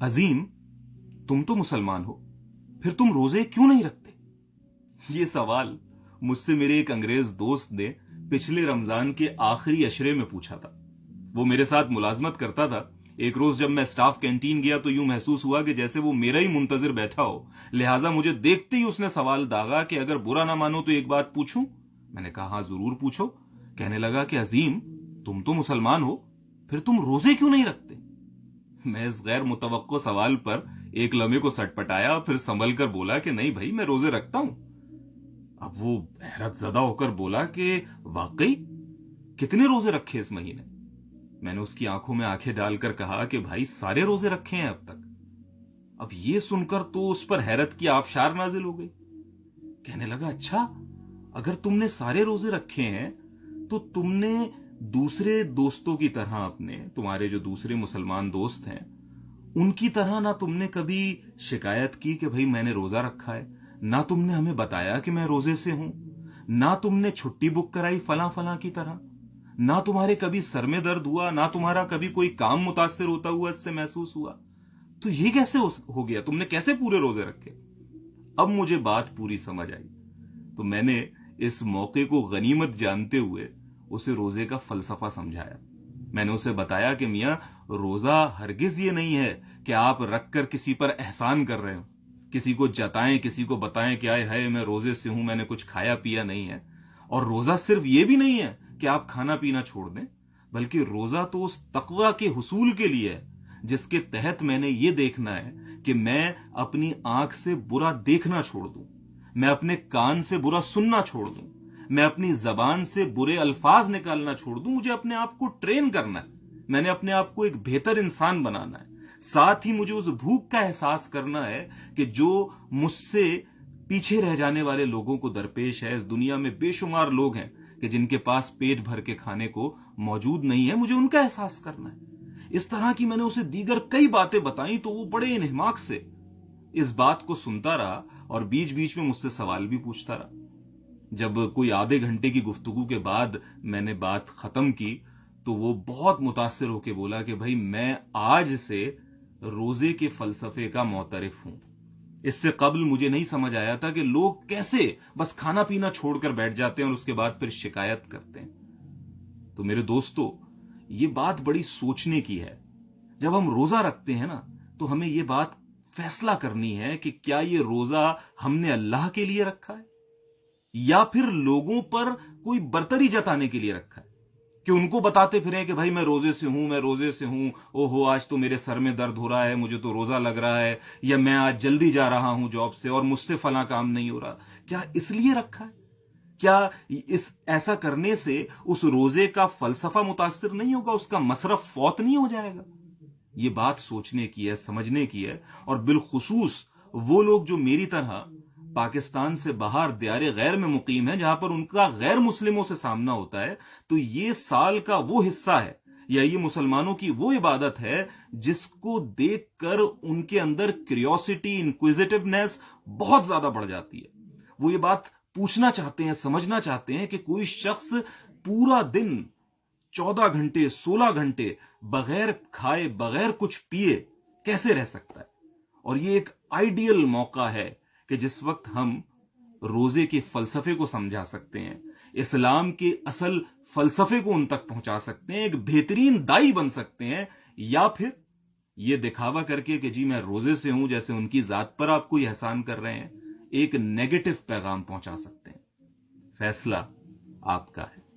عظیم، تم تو مسلمان ہو، پھر تم روزے کیوں نہیں رکھتے؟ یہ سوال مجھ سے میرے ایک انگریز دوست نے پچھلے رمضان کے آخری عشرے میں پوچھا تھا۔ وہ میرے ساتھ ملازمت کرتا تھا۔ ایک روز جب میں سٹاف کینٹین گیا تو یوں محسوس ہوا کہ جیسے وہ میرا ہی منتظر بیٹھا ہو، لہٰذا مجھے دیکھتے ہی اس نے سوال داغا کہ اگر برا نہ مانو تو ایک بات پوچھوں؟ میں نے کہا ہاں ضرور پوچھو۔ کہنے لگا کہ عظیم، تم تو مسلمان ہو، پھر تم روزے کیوں نہیں رکھتے؟ میں اس غیر متوقع سوال پر ایک لمحے کو سٹ پٹایا، پھر سنبھل کر بولا کہ نہیں بھائی، میں روزے رکھتا ہوں۔ اب وہ حیرت زدہ ہو کر بولا کہ واقعی؟ کتنے روزے رکھے اس مہینے؟ میں نے اس کی آنکھوں میں آنکھیں ڈال کر کہا کہ بھائی سارے روزے رکھے ہیں اب تک۔ اب یہ سن کر تو اس پر حیرت کی آبشار نازل ہو گئی۔ کہنے لگا اچھا، اگر تم نے سارے روزے رکھے ہیں تو تم نے دوسرے دوستوں کی طرح، تمہارے جو دوسرے مسلمان دوست ہیں ان کی طرح نہ تم نے کبھی شکایت کی کہ بھائی میں نے روزہ رکھا ہے، نہ تم نے ہمیں بتایا کہ میں روزے سے ہوں، نہ تم نے چھٹی بک کرائی فلاں فلاں کی طرح، نہ تمہارے کبھی سر میں درد ہوا، نہ تمہارا کبھی کوئی کام متاثر ہوتا ہوا اس سے محسوس ہوا، تو یہ کیسے ہو گیا؟ تم نے کیسے پورے روزے رکھے؟ اب مجھے بات پوری سمجھ آئی، تو میں نے اس موقع کو غنیمت جانتے ہوئے اسے روزے کا فلسفہ سمجھایا۔ میں نے اسے بتایا کہ میاں، روزہ ہرگز یہ نہیں ہے کہ آپ رکھ کر کسی پر احسان کر رہے ہو، کسی کو جتائیں، کسی کو بتائیں کہ آئے ہائے میں روزے سے ہوں، میں نے کچھ کھایا پیا نہیں ہے۔ اور روزہ صرف یہ بھی نہیں ہے کہ آپ کھانا پینا چھوڑ دیں، بلکہ روزہ تو اس تقوی کے حصول کے لیے ہے جس کے تحت میں نے یہ دیکھنا ہے کہ میں اپنی آنکھ سے برا دیکھنا چھوڑ دوں، میں اپنے کان سے برا سننا چھوڑ دوں، میں اپنی زبان سے برے الفاظ نکالنا چھوڑ دوں۔ مجھے اپنے آپ کو ٹرین کرنا ہے، میں نے اپنے آپ کو ایک بہتر انسان بنانا ہے۔ ساتھ ہی مجھے اس بھوک کا احساس کرنا ہے کہ جو مجھ سے پیچھے رہ جانے والے لوگوں کو درپیش ہے۔ اس دنیا میں بے شمار لوگ ہیں کہ جن کے پاس پیٹ بھر کے کھانے کو موجود نہیں ہے، مجھے ان کا احساس کرنا ہے۔ اس طرح کی میں نے اسے دیگر کئی باتیں بتائیں تو وہ بڑے انہماک سے اس بات کو سنتا رہا اور بیچ بیچ میں مجھ سے سوال بھی پوچھتا رہا۔ جب کوئی آدھے گھنٹے کی گفتگو کے بعد میں نے بات ختم کی تو وہ بہت متاثر ہو کے بولا کہ بھائی میں آج سے روزے کے فلسفے کا معترف ہوں۔ اس سے قبل مجھے نہیں سمجھ آیا تھا کہ لوگ کیسے بس کھانا پینا چھوڑ کر بیٹھ جاتے ہیں اور اس کے بعد پھر شکایت کرتے ہیں۔ تو میرے دوستو، یہ بات بڑی سوچنے کی ہے۔ جب ہم روزہ رکھتے ہیں نا تو ہمیں یہ بات فیصلہ کرنی ہے کہ کیا یہ روزہ ہم نے اللہ کے لیے رکھا ہے یا پھر لوگوں پر کوئی برتری جتانے کے لیے رکھا ہے، کہ ان کو بتاتے پھریں کہ بھائی میں روزے سے ہوں، میں روزے سے ہوں، اوہو آج تو میرے سر میں درد ہو رہا ہے، مجھے تو روزہ لگ رہا ہے، یا میں آج جلدی جا رہا ہوں جاب سے اور مجھ سے فلاں کام نہیں ہو رہا۔ کیا اس لیے رکھا ہے؟ کیا ایسا کرنے سے اس روزے کا فلسفہ متاثر نہیں ہوگا، اس کا مصرف فوت نہیں ہو جائے گا؟ یہ بات سوچنے کی ہے، سمجھنے کی ہے۔ اور بالخصوص وہ لوگ جو میری طرح پاکستان سے باہر دیار غیر میں مقیم ہیں، جہاں پر ان کا غیر مسلموں سے سامنا ہوتا ہے، تو یہ سال کا وہ حصہ ہے یا یہ مسلمانوں کی وہ عبادت ہے جس کو دیکھ کر ان کے اندر کیوریوسٹی، انکویزیٹونیس بہت زیادہ بڑھ جاتی ہے۔ وہ یہ بات پوچھنا چاہتے ہیں، سمجھنا چاہتے ہیں کہ کوئی شخص پورا دن 14 گھنٹے 16 گھنٹے بغیر کھائے بغیر کچھ پیے کیسے رہ سکتا ہے۔ اور یہ ایک آئیڈیل موقع ہے کہ جس وقت ہم روزے کے فلسفے کو سمجھا سکتے ہیں، اسلام کے اصل فلسفے کو ان تک پہنچا سکتے ہیں، ایک بہترین دائی بن سکتے ہیں، یا پھر یہ دکھاوا کر کے کہ جی میں روزے سے ہوں جیسے ان کی ذات پر آپ کوئی احسان کر رہے ہیں، ایک نیگیٹو پیغام پہنچا سکتے ہیں۔ فیصلہ آپ کا ہے۔